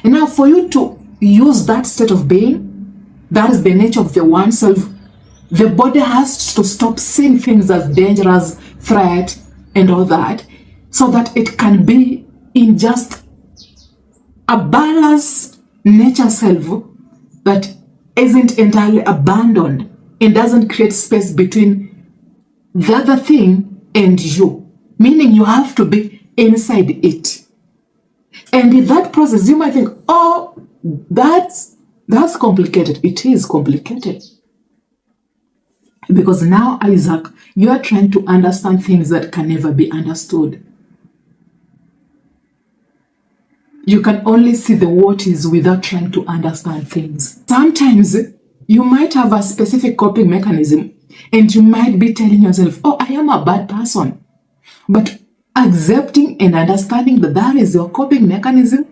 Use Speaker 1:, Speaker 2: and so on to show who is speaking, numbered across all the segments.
Speaker 1: And now for you to use that state of being, that is the nature of the one self, the body has to stop seeing things as dangerous, threat, and all that, so that it can be in just a balanced nature self that isn't entirely abandoned and doesn't create space between the other thing and you. Meaning you have to be inside it. And in that process, you might think, oh, that's complicated. It is complicated. Because now, Isaac, you are trying to understand things that can never be understood. You can only see the what is without trying to understand things. Sometimes you might have a specific coping mechanism and you might be telling yourself, oh, I am a bad person. But accepting and understanding that that is your coping mechanism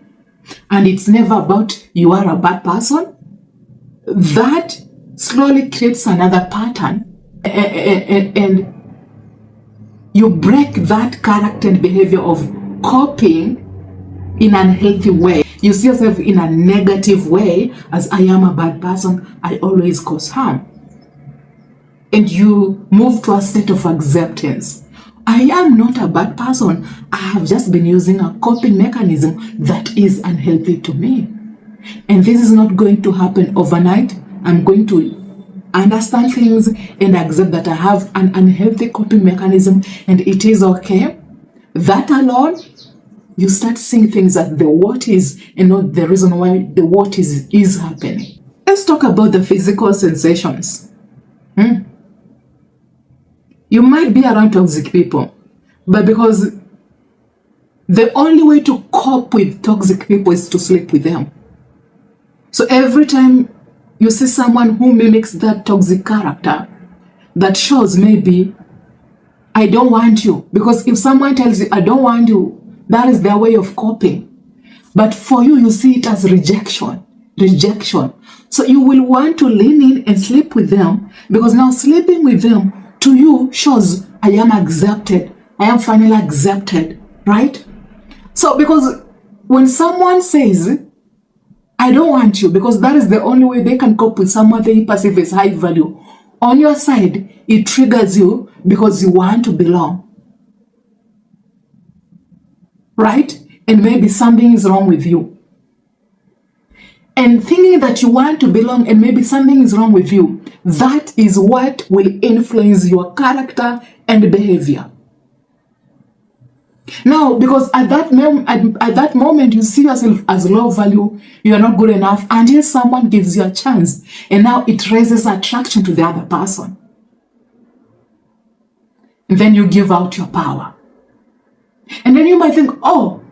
Speaker 1: and it's never about you are a bad person, that slowly creates another pattern and you break that character and behavior of coping in an unhealthy way. You see yourself in a negative way as I am a bad person, I always cause harm. And you move to a state of acceptance. I am not a bad person. I have just been using a coping mechanism that is unhealthy to me. And this is not going to happen overnight. I'm going to understand things and accept that I have an unhealthy coping mechanism and it is okay. That alone, you start seeing things as the what is and not the reason why the what is happening. Let's talk about the physical sensations. You might be around toxic people, but because the only way to cope with toxic people is to sleep with them. So every time you see someone who mimics that toxic character, that shows maybe, I don't want you. Because if someone tells you, I don't want you, that is their way of coping. But for you, you see it as rejection. So you will want to lean in and sleep with them, because now sleeping with them to you shows I am accepted. I am finally accepted, right? So because when someone says, I don't want you, because that is the only way they can cope with someone they perceive as high value, on your side, it triggers you because you want to belong. Right? And maybe something is wrong with you. And thinking that you want to belong and maybe something is wrong with you, that is what will influence your character and behavior. Now, because at that moment, you see yourself as low value, you are not good enough until someone gives you a chance. And now it raises attraction to the other person. And then you give out your power. And then you might think, oh,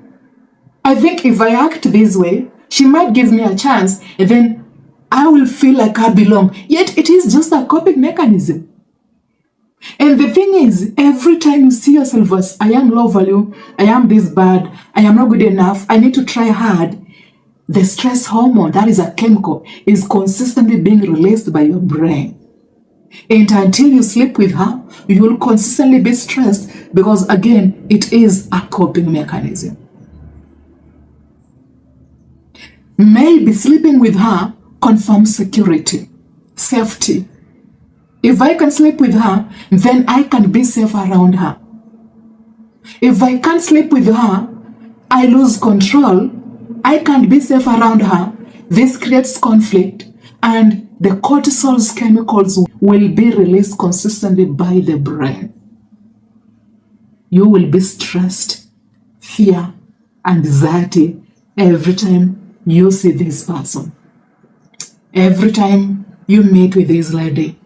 Speaker 1: I think if I act this way, she might give me a chance, and then I will feel like I belong. Yet it is just a coping mechanism. And the thing is, every time you see yourself as, I am low value, I am this bad, I am not good enough, I need to try hard, the stress hormone, that is a chemical, is consistently being released by your brain. And until you sleep with her, you will consistently be stressed because, again, it is a coping mechanism. Maybe sleeping with her confirms security, safety. If I can sleep with her, then I can be safe around her. If I can't sleep with her, I lose control. I can't be safe around her. This creates conflict, and the cortisol chemicals will be released consistently by the brain. You will be stressed, fear, anxiety every time you see this person, every time you meet with this lady,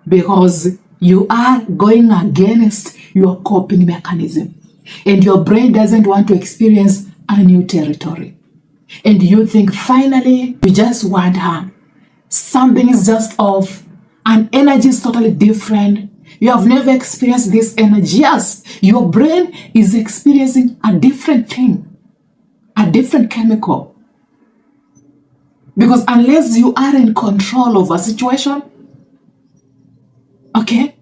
Speaker 1: because you are going against your coping mechanism, and your brain doesn't want to experience a new territory. And you think finally you just want her. Something is just off. An energy is totally different. You have never experienced this energy. Yes, your brain is experiencing a different thing, a different chemical. Because unless you are in control of a situation, okay,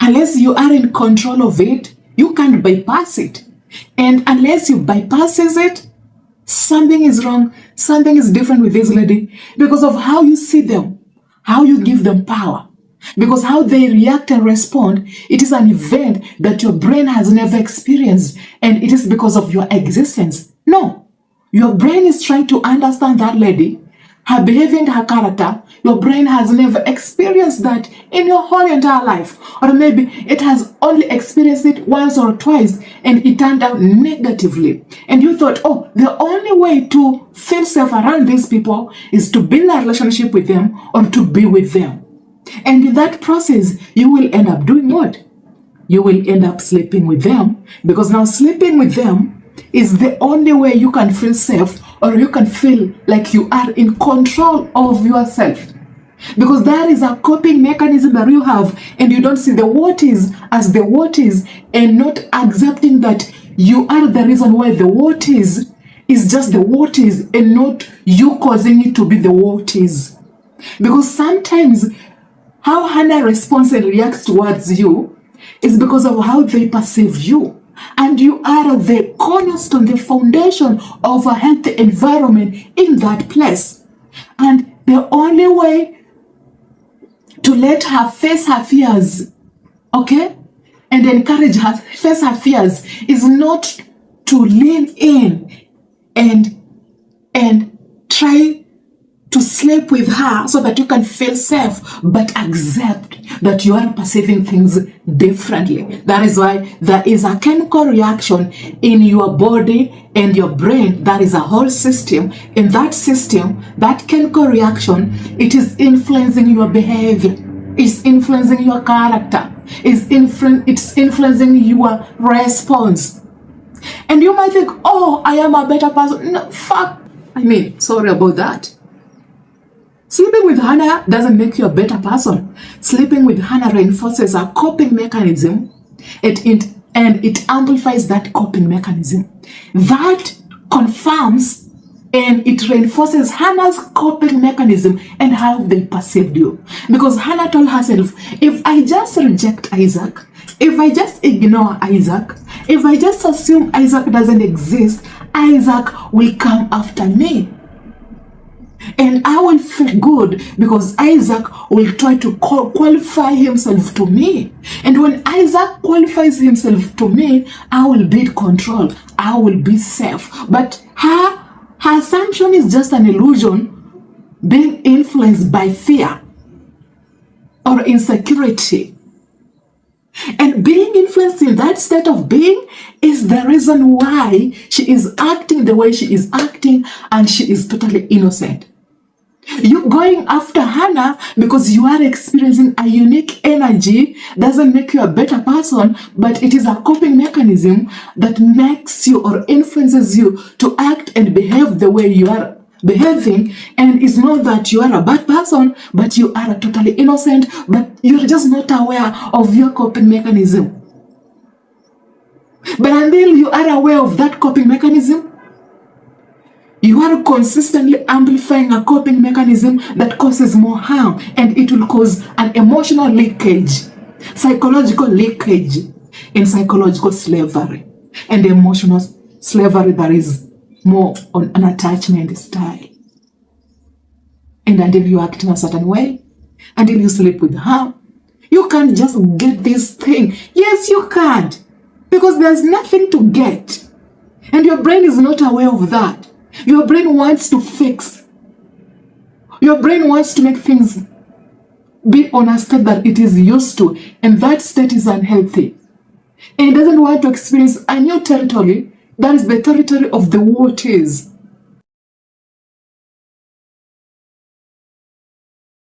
Speaker 1: unless you are in control of it, you can't bypass it. And unless you bypasses it, something is wrong, something is different with this lady because of how you see them, how you give them power, because how they react and respond. It is an event that your brain has never experienced, and it is because of your existence. No, your brain is trying to understand that lady, her behavior and her character. Your brain has never experienced that in your whole entire life. Or maybe it has only experienced it once or twice and it turned out negatively. And you thought, oh, the only way to feel safe around these people is to build a relationship with them or to be with them. And in that process, you will end up doing what? You will end up sleeping with them, because now sleeping with them is the only way you can feel safe, or you can feel like you are in control of yourself. Because that is a coping mechanism that you have, and you don't see the what is as the what is, and not accepting that you are the reason why the what is just the what is, and not you causing it to be the what is. Because sometimes how Hannah responds and reacts towards you is because of how they perceive you. And you are the cornerstone, the foundation of a healthy environment in that place. And the only way to let her face her fears, okay, and encourage her face her fears is not to lean in and try to sleep with her so that you can feel safe, but accept that you are perceiving things differently. That is why there is a chemical reaction in your body and your brain. That is a whole system. In that system, that chemical reaction, it is influencing your behavior. It's influencing your character. It's influencing your response. And you might think, oh, I am a better person. No, fuck. Sorry about that. Sleeping with Hannah doesn't make you a better person. Sleeping with Hannah reinforces a coping mechanism, and it amplifies that coping mechanism. That confirms and it reinforces Hannah's coping mechanism and how they perceived you. Because Hannah told herself, if I just reject Isaac, if I just ignore Isaac, if I just assume Isaac doesn't exist, Isaac will come after me. And I will feel good because Isaac will try to qualify himself to me. And when Isaac qualifies himself to me, I will be in control. I will be safe. But her assumption is just an illusion, being influenced by fear or insecurity. And being influenced in that state of being is the reason why she is acting the way she is acting, and she is totally innocent. You going after Hannah because you are experiencing a unique energy doesn't make you a better person, but it is a coping mechanism that makes you or influences you to act and behave the way you are behaving. And it's not that you are a bad person, but you are totally innocent, but you're just not aware of your coping mechanism. But until you are aware of that coping mechanism, you are consistently amplifying a coping mechanism that causes more harm, and it will cause an emotional leakage, psychological leakage, in psychological slavery and emotional slavery that is more on an attachment style. And until you act in a certain way, until you sleep with her, you can't just get this thing. Yes, you can't, because there's nothing to get, and your brain is not aware of that. Your brain wants to fix. Your brain wants to make things be on a state that it is used to, and that state is unhealthy. And it doesn't want to experience a new territory that is the territory of the what is.